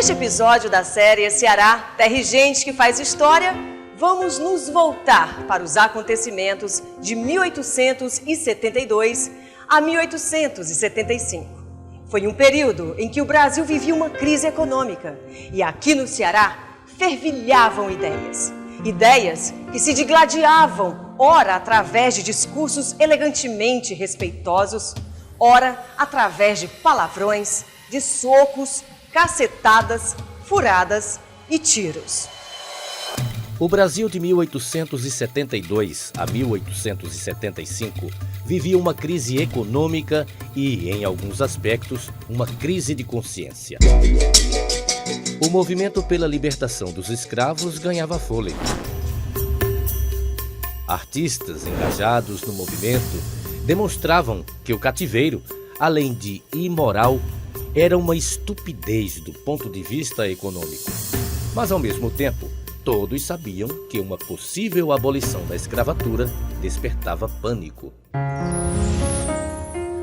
Neste episódio da série Ceará, Terra e Gente que Faz História, vamos nos voltar para os acontecimentos de 1872 a 1875. Foi um período em que o Brasil vivia uma crise econômica e aqui no Ceará fervilhavam ideias. Ideias que se digladiavam, ora através de discursos elegantemente respeitosos, ora através de palavrões, de socos, cacetadas, furadas e tiros. O Brasil de 1872 a 1875 vivia uma crise econômica e, em alguns aspectos, uma crise de consciência. O movimento pela libertação dos escravos ganhava fôlego. Artistas engajados no movimento demonstravam que o cativeiro, além de imoral, era uma estupidez do ponto de vista econômico. Mas, ao mesmo tempo, todos sabiam que uma possível abolição da escravatura despertava pânico.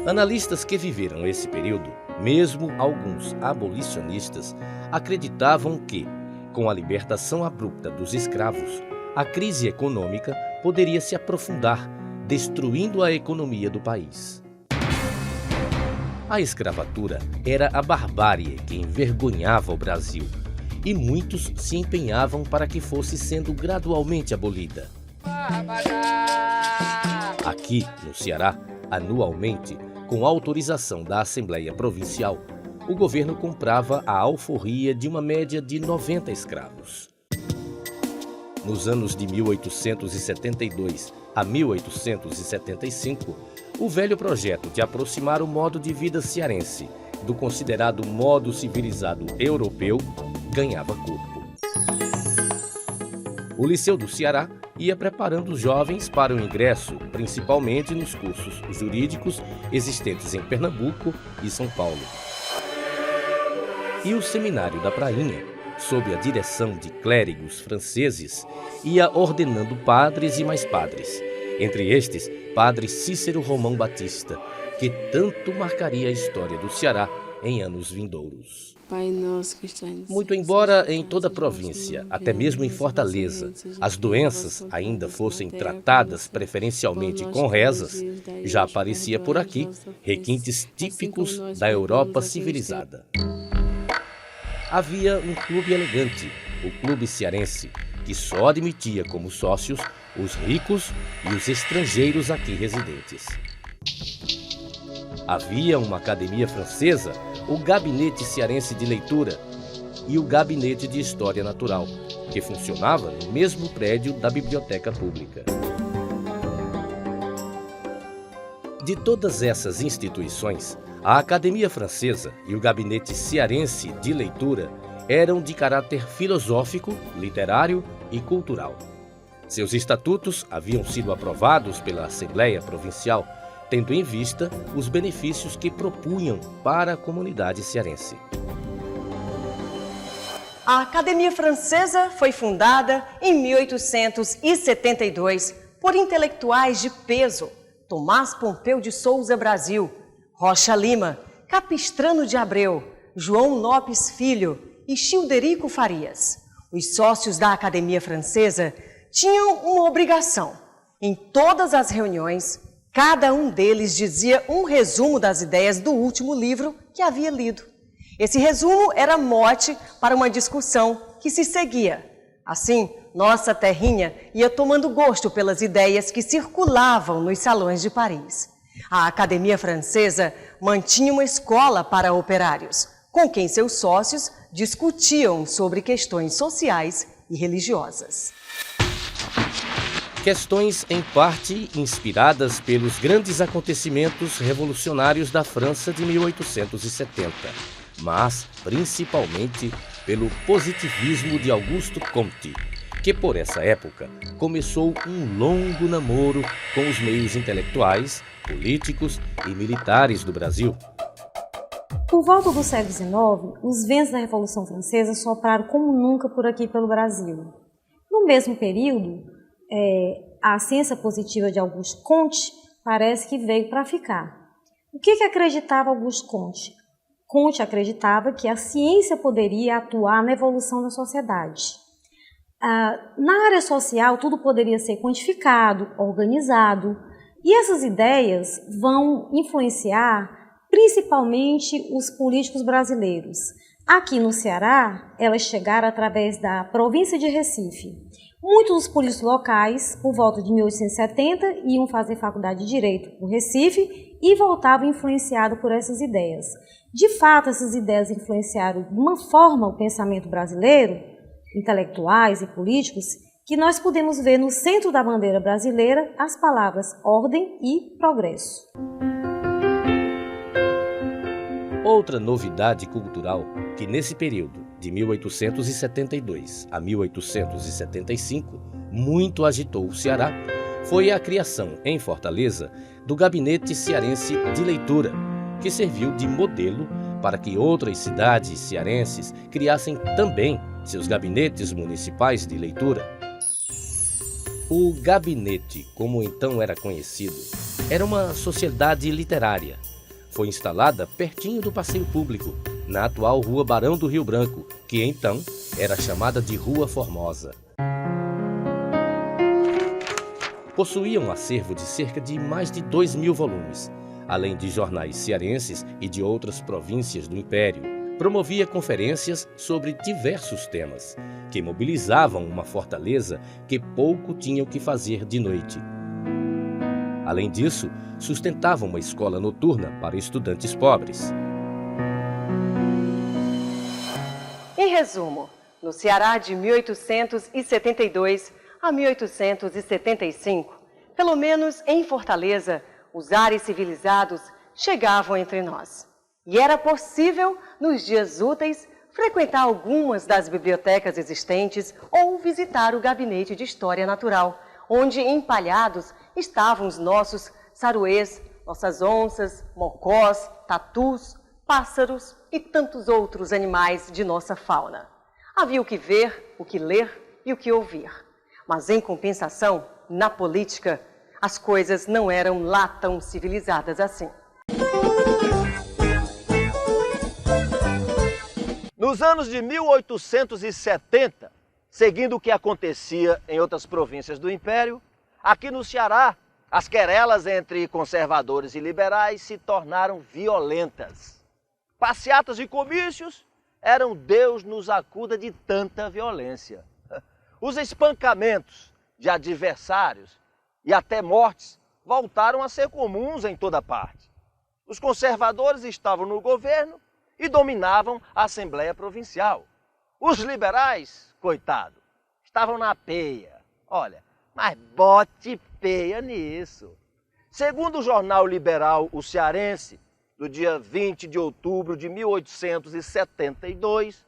Analistas que viveram esse período, mesmo alguns abolicionistas, acreditavam que, com a libertação abrupta dos escravos, a crise econômica poderia se aprofundar, destruindo a economia do país. A escravatura era a barbárie que envergonhava o Brasil, e muitos se empenhavam para que fosse sendo gradualmente abolida. Aqui, no Ceará, anualmente, com autorização da Assembleia Provincial, o governo comprava a alforria de uma média de 90 escravos. Nos anos de 1872 a 1875, o velho projeto de aproximar o modo de vida cearense do considerado modo civilizado europeu ganhava corpo. O Liceu do Ceará ia preparando os jovens para o ingresso, principalmente nos cursos jurídicos existentes em Pernambuco e São Paulo. E o Seminário da Prainha, sob a direção de clérigos franceses, ia ordenando padres e mais padres. Entre estes, padre Cícero Romão Batista, que tanto marcaria a história do Ceará em anos vindouros. Pai nosso que estás no céu. Muito embora em toda a província, até mesmo em Fortaleza, as doenças ainda fossem tratadas preferencialmente com rezas, já aparecia por aqui requintes típicos da Europa civilizada. Havia um clube elegante, o Clube Cearense, que só admitia como sócios os ricos e os estrangeiros aqui residentes. Havia uma academia francesa, o Gabinete Cearense de Leitura e o Gabinete de História Natural, que funcionava no mesmo prédio da Biblioteca Pública. De todas essas instituições, a Academia Francesa e o Gabinete Cearense de Leitura eram de caráter filosófico, literário e cultural. Seus estatutos haviam sido aprovados pela Assembleia Provincial, tendo em vista os benefícios que propunham para a comunidade cearense. A Academia Francesa foi fundada em 1872 por intelectuais de peso: Tomás Pompeu de Souza Brasil, Rocha Lima, Capistrano de Abreu, João Lopes Filho e Childerico Farias. Os sócios da Academia Francesa tinham uma obrigação. Em todas as reuniões, cada um deles dizia um resumo das ideias do último livro que havia lido. Esse resumo era mote para uma discussão que se seguia. Assim, nossa terrinha ia tomando gosto pelas ideias que circulavam nos salões de Paris. A Academia Francesa mantinha uma escola para operários, com quem seus sócios discutiam sobre questões sociais e religiosas. Questões, em parte, inspiradas pelos grandes acontecimentos revolucionários da França de 1870, mas, principalmente, pelo positivismo de Auguste Comte, que, por essa época, começou um longo namoro com os meios intelectuais, políticos e militares do Brasil. Por volta do século XIX, os ventos da Revolução Francesa sopraram como nunca por aqui pelo Brasil. No mesmo período, a ciência positiva de Auguste Comte parece que veio para ficar. O que acreditava Auguste Comte? Conte acreditava que a ciência poderia atuar na evolução da sociedade. Na área social, tudo poderia ser quantificado, organizado, e essas ideias vão influenciar principalmente os políticos brasileiros. Aqui no Ceará, elas chegaram através da província de Recife. Muitos dos políticos locais, por volta de 1870, iam fazer faculdade de Direito no Recife e voltavam influenciados por essas ideias. De fato, essas ideias influenciaram de uma forma o pensamento brasileiro, intelectuais e políticos, que nós podemos ver no centro da bandeira brasileira as palavras ordem e progresso. Outra novidade cultural que nesse período, de 1872 a 1875, muito agitou o Ceará, foi a criação em Fortaleza do Gabinete Cearense de Leitura, que serviu de modelo para que outras cidades cearenses criassem também seus gabinetes municipais de leitura. O gabinete, como então era conhecido, era uma sociedade literária. Foi instalada pertinho do Passeio Público, na atual Rua Barão do Rio Branco, que então era chamada de Rua Formosa. Possuía um acervo de cerca de mais de 2.000 volumes, além de jornais cearenses e de outras províncias do Império. Promovia conferências sobre diversos temas, que mobilizavam uma fortaleza que pouco tinha o que fazer de noite. Além disso, sustentava uma escola noturna para estudantes pobres. Em resumo, no Ceará de 1872 a 1875, pelo menos em Fortaleza, os ares civilizados chegavam entre nós. E era possível, nos dias úteis, frequentar algumas das bibliotecas existentes ou visitar o Gabinete de História Natural, onde empalhados estavam os nossos saruês, nossas onças, mocós, tatus, pássaros e tantos outros animais de nossa fauna. Havia o que ver, o que ler e o que ouvir. Mas, em compensação, na política, as coisas não eram lá tão civilizadas assim. Nos anos de 1870, seguindo o que acontecia em outras províncias do Império, aqui no Ceará, as querelas entre conservadores e liberais se tornaram violentas. Passeatas e comícios eram Deus nos acuda de tanta violência. Os espancamentos de adversários e até mortes voltaram a ser comuns em toda parte. Os conservadores estavam no governo e dominavam a Assembleia Provincial. Os liberais, coitado, estavam na peia. Olha, mas bote peia nisso. Segundo o jornal liberal O Cearense, do dia 20 de outubro de 1872,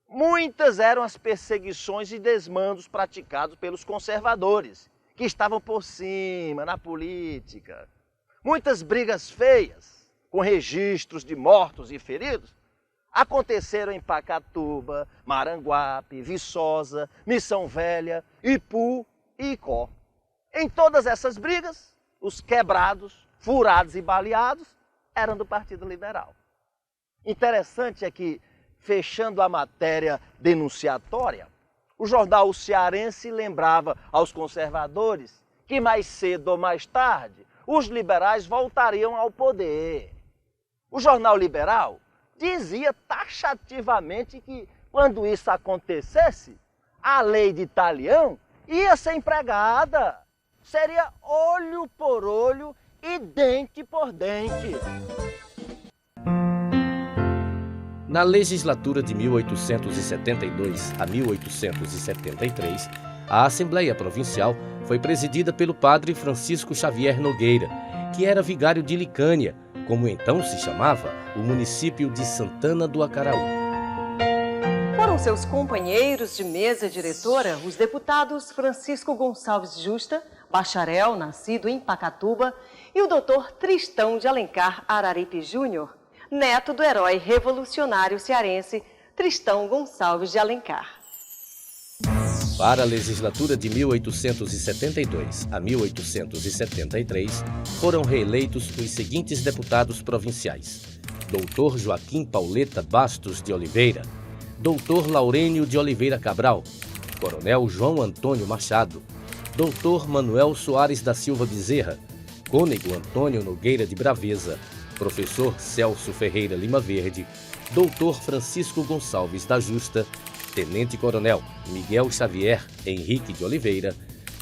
muitas eram as perseguições e desmandos praticados pelos conservadores, que estavam por cima na política. Muitas brigas feias, com registros de mortos e feridos, aconteceram em Pacatuba, Maranguape, Viçosa, Missão Velha, Ipu e Icó. Em todas essas brigas, os quebrados, furados e baleados eram do Partido Liberal. Interessante é que, fechando a matéria denunciatória, o jornal O Cearense lembrava aos conservadores que mais cedo ou mais tarde os liberais voltariam ao poder. O jornal liberal dizia taxativamente que, quando isso acontecesse, a lei de Talião ia ser empregada. Seria olho por olho e dente por dente. Na legislatura de 1872 a 1873, a Assembleia Provincial foi presidida pelo padre Francisco Xavier Nogueira, que era vigário de Licânia, como então se chamava o município de Santana do Acaraú. Foram seus companheiros de mesa diretora os deputados Francisco Gonçalves Justa, bacharel nascido em Pacatuba, e o doutor Tristão de Alencar Araripe Júnior, neto do herói revolucionário cearense Tristão Gonçalves de Alencar. Para a legislatura de 1872 a 1873, foram reeleitos os seguintes deputados provinciais: Dr. Joaquim Pauleta Bastos de Oliveira, Dr. Laurênio de Oliveira Cabral, Coronel João Antônio Machado, Dr. Manuel Soares da Silva Bezerra, Cônego Antônio Nogueira de Braveza, Professor Celso Ferreira Lima Verde, Dr. Francisco Gonçalves da Justa, Tenente Coronel Miguel Xavier Henrique de Oliveira,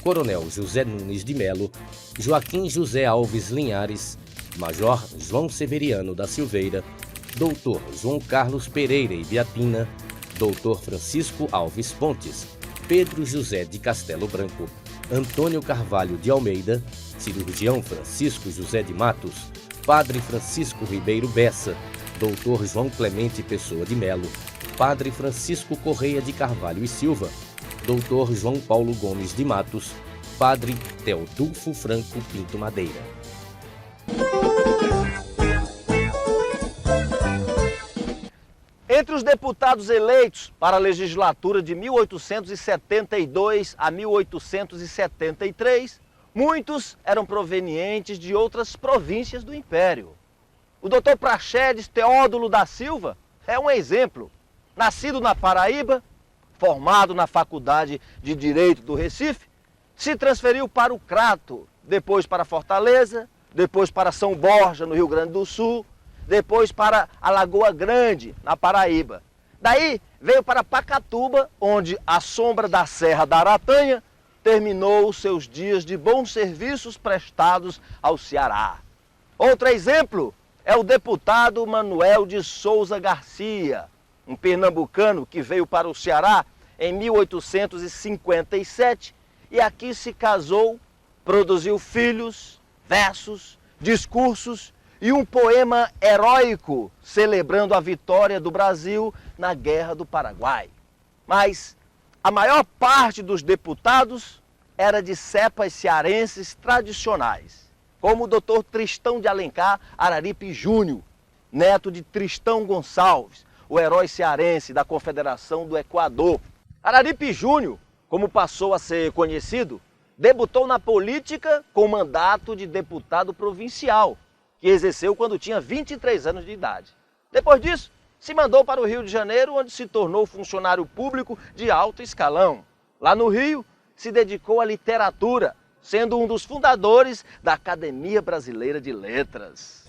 Coronel José Nunes de Melo, Joaquim José Alves Linhares, Major João Severiano da Silveira, Dr. João Carlos Pereira Ibiapina, Dr. Francisco Alves Pontes, Pedro José de Castelo Branco, Antônio Carvalho de Almeida, Cirurgião Francisco José de Matos, Padre Francisco Ribeiro Bessa, Dr. João Clemente Pessoa de Melo, Padre Francisco Correia de Carvalho e Silva, Dr. João Paulo Gomes de Matos, Padre Teodulfo Franco Pinto Madeira. Entre os deputados eleitos para a legislatura de 1872 a 1873, muitos eram provenientes de outras províncias do Império. O Dr. Praxedes Teódulo da Silva é um exemplo. Nascido na Paraíba, formado na Faculdade de Direito do Recife, se transferiu para o Crato, depois para Fortaleza, depois para São Borja, no Rio Grande do Sul, depois para a Lagoa Grande, na Paraíba. Daí veio para Pacatuba, onde, à sombra da Serra da Aratanha, terminou os seus dias de bons serviços prestados ao Ceará. Outro exemplo é o deputado Manuel de Souza Garcia, um pernambucano que veio para o Ceará em 1857 e aqui se casou, produziu filhos, versos, discursos e um poema heróico celebrando a vitória do Brasil na Guerra do Paraguai. Mas a maior parte dos deputados era de cepas cearenses tradicionais, como o Dr. Tristão de Alencar Araripe Júnior, neto de Tristão Gonçalves, o herói cearense da Confederação do Equador. Araripe Júnior, como passou a ser conhecido, debutou na política com mandato de deputado provincial, que exerceu quando tinha 23 anos de idade. Depois disso, se mandou para o Rio de Janeiro, onde se tornou funcionário público de alto escalão. Lá no Rio, se dedicou à literatura, sendo um dos fundadores da Academia Brasileira de Letras.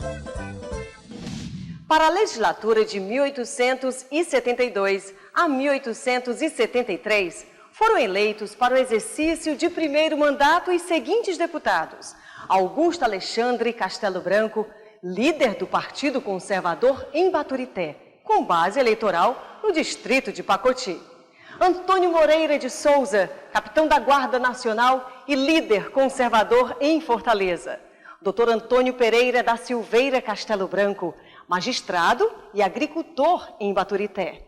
Para a legislatura de 1872 a 1873, foram eleitos para o exercício de primeiro mandato os seguintes deputados: Augusto Alexandre Castelo Branco, líder do Partido Conservador em Baturité, com base eleitoral no distrito de Pacoti. Antônio Moreira de Souza, capitão da Guarda Nacional e líder conservador em Fortaleza. Dr. Antônio Pereira da Silveira Castelo Branco, magistrado e agricultor em Baturité.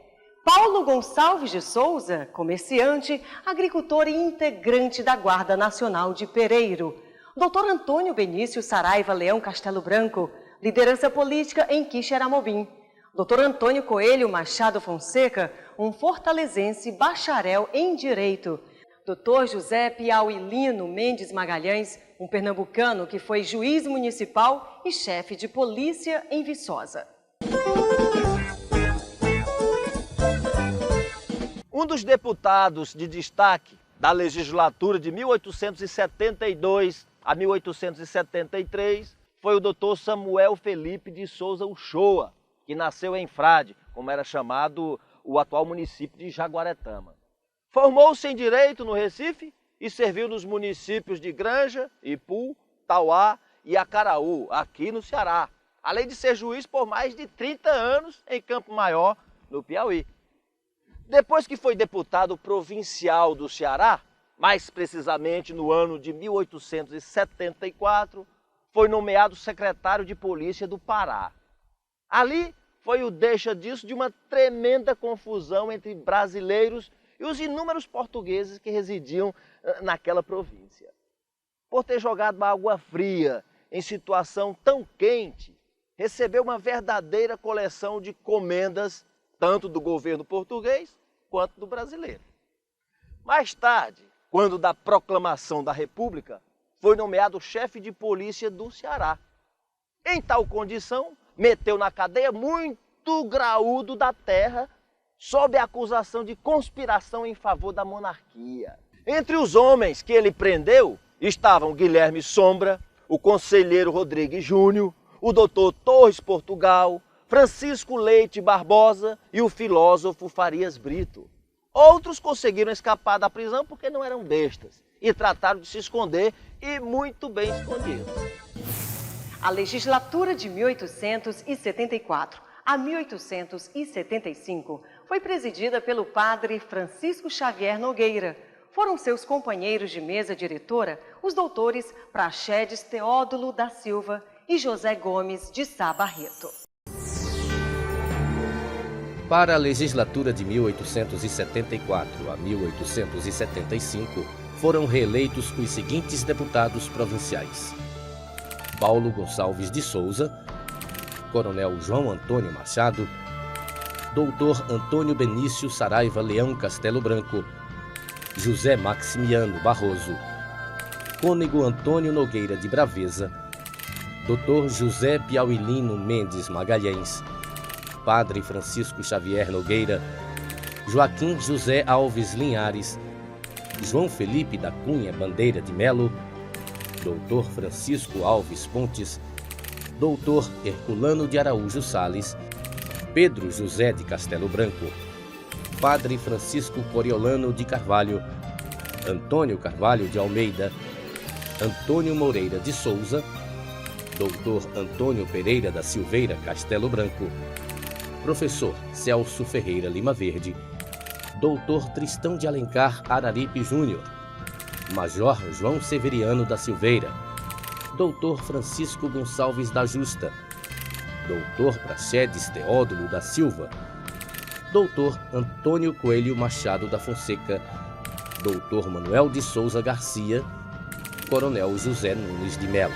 Paulo Gonçalves de Souza, comerciante, agricultor e integrante da Guarda Nacional de Pereiro. Dr. Antônio Benício Saraiva Leão Castelo Branco, liderança política em Quixeramobim. Dr. Antônio Coelho Machado Fonseca, um fortalezense bacharel em Direito. Dr. José Piauilino Mendes Magalhães, um pernambucano que foi juiz municipal e chefe de polícia em Viçosa. Um dos deputados de destaque da legislatura de 1872 a 1873 foi o Dr. Samuel Felipe de Souza Uchoa, que nasceu em Frade, como era chamado o atual município de Jaguaretama. Formou-se em Direito no Recife e serviu nos municípios de Granja, Ipu, Tauá e Acaraú, aqui no Ceará, além de ser juiz por mais de 30 anos em Campo Maior, no Piauí. Depois que foi deputado provincial do Ceará, mais precisamente no ano de 1874, foi nomeado secretário de Polícia do Pará. Ali foi o deixa disso de uma tremenda confusão entre brasileiros e os inúmeros portugueses que residiam naquela província. Por ter jogado água fria em situação tão quente, recebeu uma verdadeira coleção de comendas, tanto do governo português quanto do brasileiro. Mais tarde, quando da proclamação da República, foi nomeado chefe de polícia do Ceará. Em tal condição, meteu na cadeia muito graúdo da terra sob a acusação de conspiração em favor da monarquia. Entre os homens que ele prendeu estavam Guilherme Sombra, o conselheiro Rodrigues Júnior, o doutor Torres Portugal, Francisco Leite Barbosa e o filósofo Farias Brito. Outros conseguiram escapar da prisão porque não eram bestas e trataram de se esconder, e muito bem escondidos. A legislatura de 1874 a 1875 foi presidida pelo padre Francisco Xavier Nogueira. Foram seus companheiros de mesa diretora os doutores Praxedes Teódulo da Silva e José Gomes de Sá Barreto. Para a legislatura de 1874 a 1875, foram reeleitos os seguintes deputados provinciais: Paulo Gonçalves de Souza, Coronel João Antônio Machado, Doutor Antônio Benício Saraiva Leão Castelo Branco, José Maximiano Barroso, Cônego Antônio Nogueira de Braveza, Doutor José Piauilino Mendes Magalhães, Padre Francisco Xavier Nogueira, Joaquim José Alves Linhares, João Felipe da Cunha Bandeira de Melo, Doutor Francisco Alves Pontes, Doutor Herculano de Araújo Sales, Pedro José de Castelo Branco, Padre Francisco Coriolano de Carvalho, Antônio Carvalho de Almeida, Antônio Moreira de Souza, Doutor Antônio Pereira da Silveira Castelo Branco, Professor Celso Ferreira Lima Verde, Doutor Tristão de Alencar Araripe Júnior, Major João Severiano da Silveira, Doutor Francisco Gonçalves da Justa, Doutor Praxedes Teódulo da Silva, Doutor Antônio Coelho Machado da Fonseca, Doutor Manuel de Souza Garcia, Coronel José Nunes de Melo.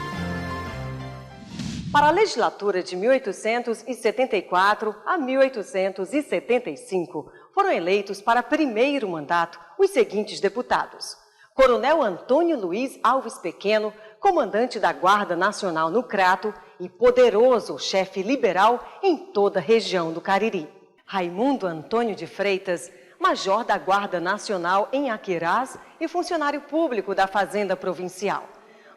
Para a legislatura de 1874 a 1875, foram eleitos para primeiro mandato os seguintes deputados: Coronel Antônio Luiz Alves Pequeno, comandante da Guarda Nacional no Crato e poderoso chefe liberal em toda a região do Cariri; Raimundo Antônio de Freitas, major da Guarda Nacional em Aquirás e funcionário público da Fazenda Provincial;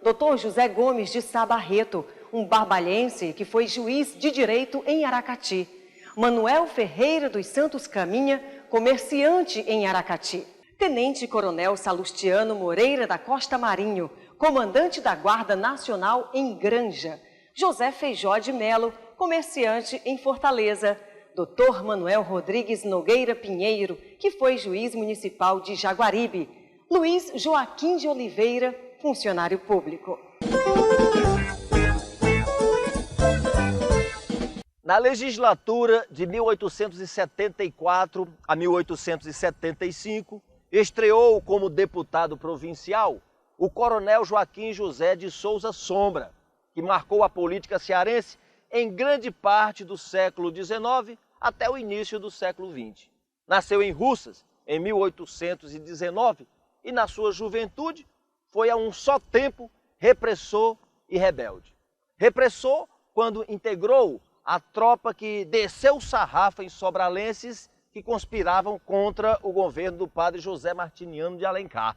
Dr. José Gomes de Sá Barreto, um barbalhense que foi juiz de direito em Aracati; Manuel Ferreira dos Santos Caminha, comerciante em Aracati; Tenente Coronel Salustiano Moreira da Costa Marinho, comandante da Guarda Nacional em Granja; José Feijó de Melo, comerciante em Fortaleza; Dr. Manuel Rodrigues Nogueira Pinheiro, que foi juiz municipal de Jaguaribe; Luiz Joaquim de Oliveira, funcionário público. Na legislatura de 1874 a 1875, estreou como deputado provincial o Coronel Joaquim José de Souza Sombra, que marcou a política cearense em grande parte do século XIX até o início do século XX. Nasceu em Russas em 1819 e, na sua juventude, foi a um só tempo repressor e rebelde. Repressor quando integrou a tropa que desceu o sarrafo em sobralenses que conspiravam contra o governo do padre José Martiniano de Alencar.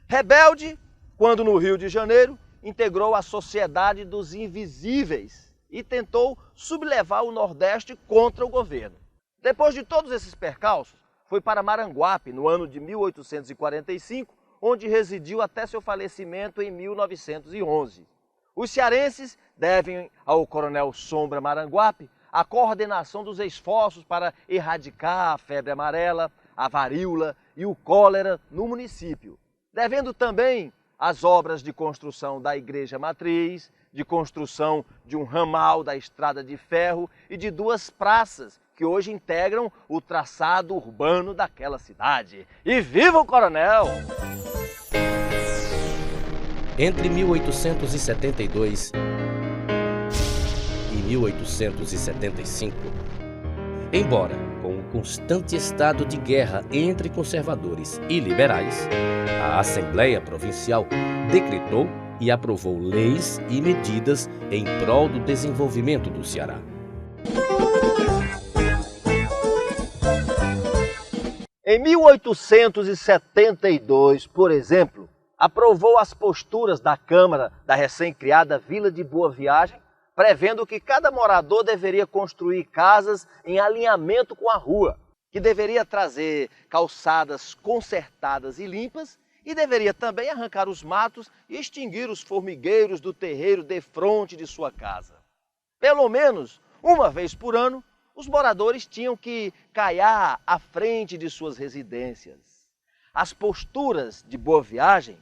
Rebelde quando, no Rio de Janeiro, integrou a Sociedade dos Invisíveis e tentou sublevar o Nordeste contra o governo. Depois de todos esses percalços, foi para Maranguape, no ano de 1845, onde residiu até seu falecimento em 1911. Os cearenses devem ao Coronel Sombra Maranguape a coordenação dos esforços para erradicar a febre amarela, a varíola e o cólera no município, devendo também as obras de construção da Igreja Matriz, de construção de um ramal da Estrada de Ferro e de 2 praças que hoje integram o traçado urbano daquela cidade. E viva o Coronel! Entre 1872 e 1875, embora com o constante estado de guerra entre conservadores e liberais, a Assembleia Provincial decretou e aprovou leis e medidas em prol do desenvolvimento do Ceará. Em 1872, por exemplo, aprovou as posturas da Câmara da recém-criada Vila de Boa Viagem, prevendo que cada morador deveria construir casas em alinhamento com a rua, que deveria trazer calçadas consertadas e limpas e deveria também arrancar os matos e extinguir os formigueiros do terreiro defronte de sua casa. Pelo menos uma vez por ano, os moradores tinham que caiar à frente de suas residências. As posturas de Boa Viagem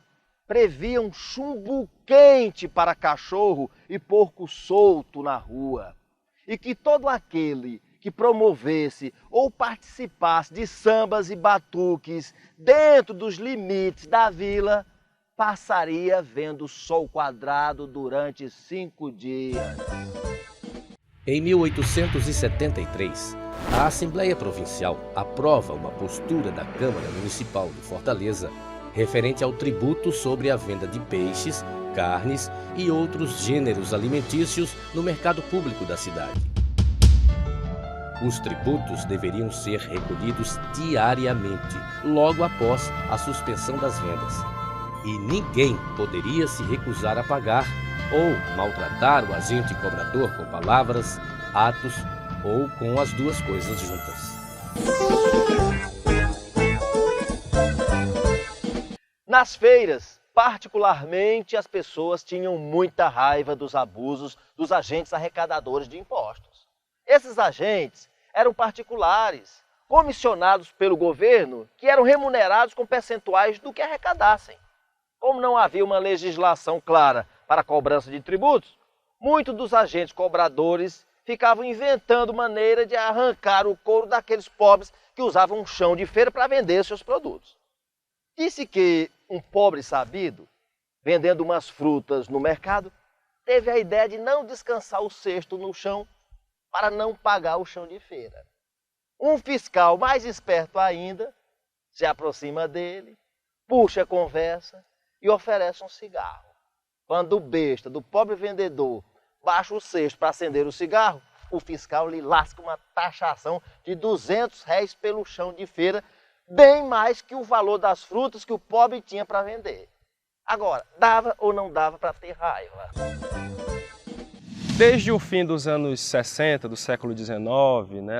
previam chumbo quente para cachorro e porco solto na rua, e que todo aquele que promovesse ou participasse de sambas e batuques dentro dos limites da vila passaria vendo o sol quadrado durante 5 dias. Em 1873, a Assembleia Provincial aprova uma postura da Câmara Municipal de Fortaleza referente ao tributo sobre a venda de peixes, carnes e outros gêneros alimentícios no mercado público da cidade. Os tributos deveriam ser recolhidos diariamente, logo após a suspensão das vendas. E ninguém poderia se recusar a pagar ou maltratar o agente cobrador com palavras, atos ou com as duas coisas juntas. Nas feiras, particularmente, as pessoas tinham muita raiva dos abusos dos agentes arrecadadores de impostos. Esses agentes eram particulares, comissionados pelo governo, que eram remunerados com percentuais do que arrecadassem. Como não havia uma legislação clara para a cobrança de tributos, muitos dos agentes cobradores ficavam inventando maneira de arrancar o couro daqueles pobres que usavam um chão de feira para vender seus produtos. Disse que um pobre sabido, vendendo umas frutas no mercado, teve a ideia de não descansar o cesto no chão para não pagar o chão de feira. Um fiscal mais esperto ainda se aproxima dele, puxa a conversa e oferece um cigarro. Quando o besta do pobre vendedor baixa o cesto para acender o cigarro, o fiscal lhe lasca uma taxação de R$200 pelo chão de feira, bem mais que o valor das frutas que o pobre tinha para vender. Agora, dava ou não dava para ter raiva? Desde o fim dos anos 60, do século XIX,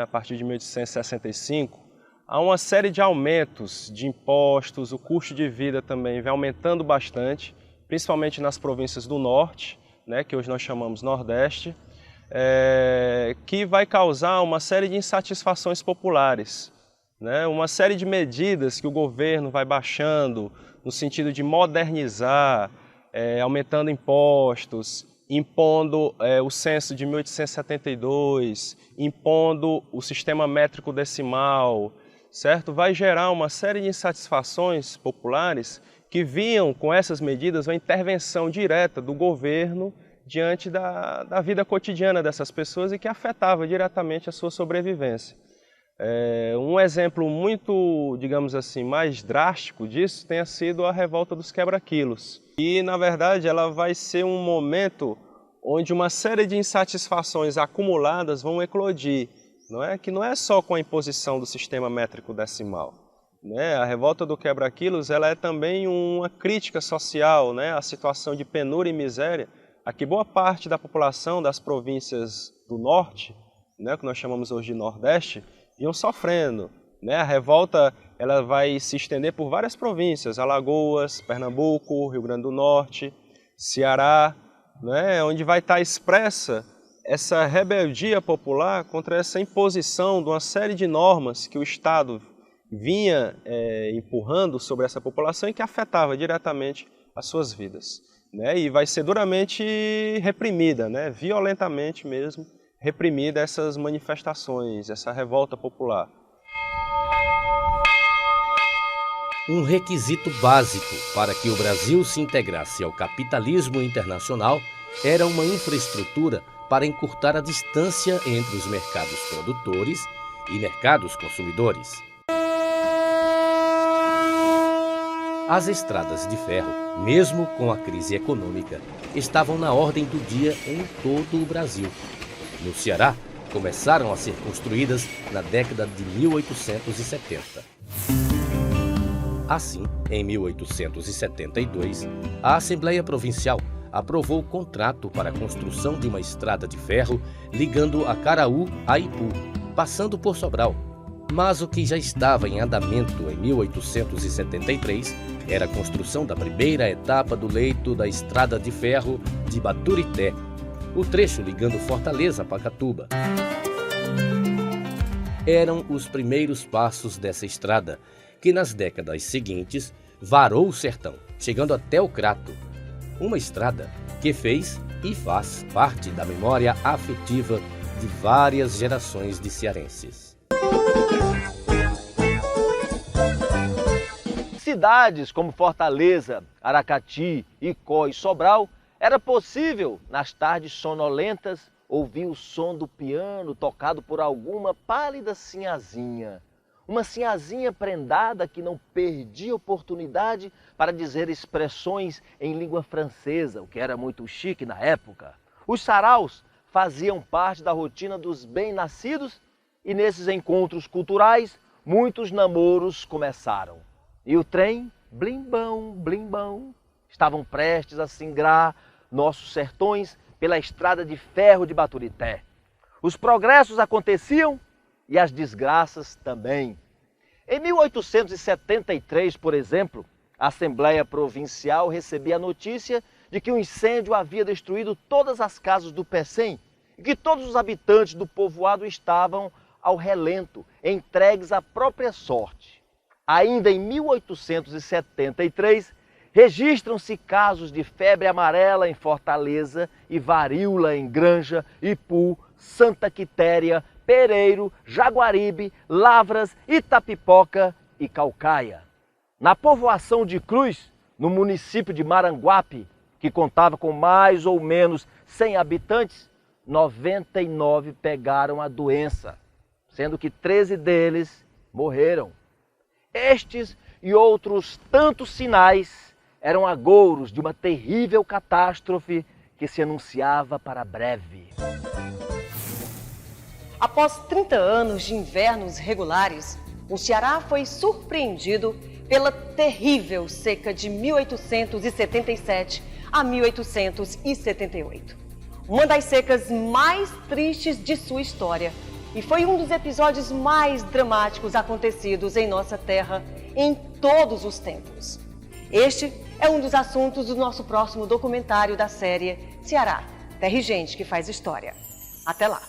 a partir de 1865, há uma série de aumentos de impostos, o custo de vida também vem aumentando bastante, principalmente nas províncias do Norte, que hoje nós chamamos Nordeste, que vai causar uma série de insatisfações populares. Uma série de medidas que o governo vai baixando no sentido de modernizar, aumentando impostos, impondo o censo de 1872, impondo o sistema métrico decimal, certo? Vai gerar uma série de insatisfações populares que vinham com essas medidas uma intervenção direta do governo diante da vida cotidiana dessas pessoas e que afetava diretamente a sua sobrevivência. Um exemplo muito, digamos assim, mais drástico disso tenha sido a revolta dos quebra-quilos. E, na verdade, ela vai ser um momento onde uma série de insatisfações acumuladas vão eclodir, que não é só com a imposição do sistema métrico decimal. A revolta do quebra-quilos ela é também uma crítica social à situação de penúria e miséria a que boa parte da população das províncias do Norte, que nós chamamos hoje de Nordeste, iam sofrendo. A revolta ela vai se estender por várias províncias, Alagoas, Pernambuco, Rio Grande do Norte, Ceará, onde vai estar expressa essa rebeldia popular contra essa imposição de uma série de normas que o Estado vinha empurrando sobre essa população e que afetava diretamente as suas vidas. E vai ser duramente reprimida, violentamente mesmo, reprimida essas manifestações, essa revolta popular. Um requisito básico para que o Brasil se integrasse ao capitalismo internacional era uma infraestrutura para encurtar a distância entre os mercados produtores e mercados consumidores. As estradas de ferro, mesmo com a crise econômica, estavam na ordem do dia em todo o Brasil. No Ceará, começaram a ser construídas na década de 1870. Assim, em 1872, a Assembleia Provincial aprovou o contrato para a construção de uma estrada de ferro ligando Acaraú a Ipu, passando por Sobral. Mas o que já estava em andamento em 1873 era a construção da primeira etapa do leito da estrada de ferro de Baturité, o trecho ligando Fortaleza a Pacatuba. Eram os primeiros passos dessa estrada, que nas décadas seguintes varou o sertão, chegando até o Crato. Uma estrada que fez e faz parte da memória afetiva de várias gerações de cearenses. Cidades como Fortaleza, Aracati, Icó e Sobral, era possível, nas tardes sonolentas, ouvir o som do piano tocado por alguma pálida sinhazinha. Uma sinhazinha prendada que não perdia oportunidade para dizer expressões em língua francesa, o que era muito chique na época. Os saraus faziam parte da rotina dos bem-nascidos e nesses encontros culturais, muitos namoros começaram. E o trem, blimbão, blimbão, estavam prestes a singrar nossos sertões pela estrada de ferro de Baturité. Os progressos aconteciam e as desgraças também. Em 1873, por exemplo, a Assembleia Provincial recebia a notícia de que o incêndio havia destruído todas as casas do Pecém e que todos os habitantes do povoado estavam ao relento, entregues à própria sorte. Ainda em 1873, registram-se casos de febre amarela em Fortaleza e varíola em Granja, Ipu, Santa Quitéria, Pereiro, Jaguaribe, Lavras, Itapipoca e Caucaia. Na povoação de Cruz, no município de Maranguape, que contava com mais ou menos 100 habitantes, 99 pegaram a doença, sendo que 13 deles morreram. Estes e outros tantos sinais eram agouros de uma terrível catástrofe que se anunciava para breve. Após 30 anos de invernos regulares, o Ceará foi surpreendido pela terrível seca de 1877 a 1878. Uma das secas mais tristes de sua história e foi um dos episódios mais dramáticos acontecidos em nossa terra em todos os tempos. Este é um dos assuntos do nosso próximo documentário da série Ceará, Terra e Gente que Faz História. Até lá!